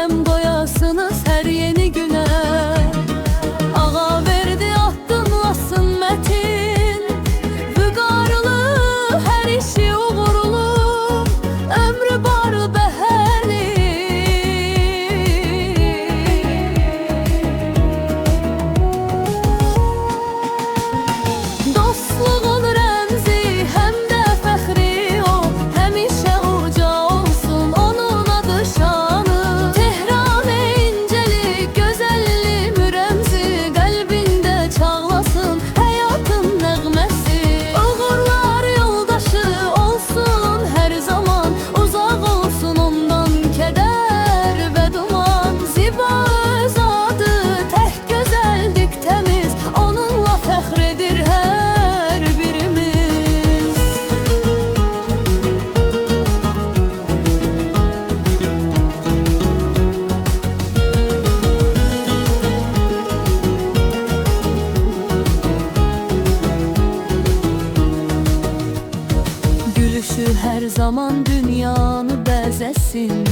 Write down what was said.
Rəqəm qoyasınız hər yeni günə. Ağa verdi addımlasın mətin, vüqarlı hər işi uğurlu, ömrü barı bəhərli. Dostluğun rəmzi həm də fəxri o, həmişə uca olsun onun adı şanı. Tehran incəli, gözəlli mürəmzi, qəlbində çağlasın həyatın nəğməsi. Uğurlar yoldaşı olsun hər zaman, uzaq olsun ondan kədər və duman. Ziba öz adı tək gözəldik təmiz, onunla fəxr edir hər birimiz. Gülüşü hər zaman dünyanı bəzəsin,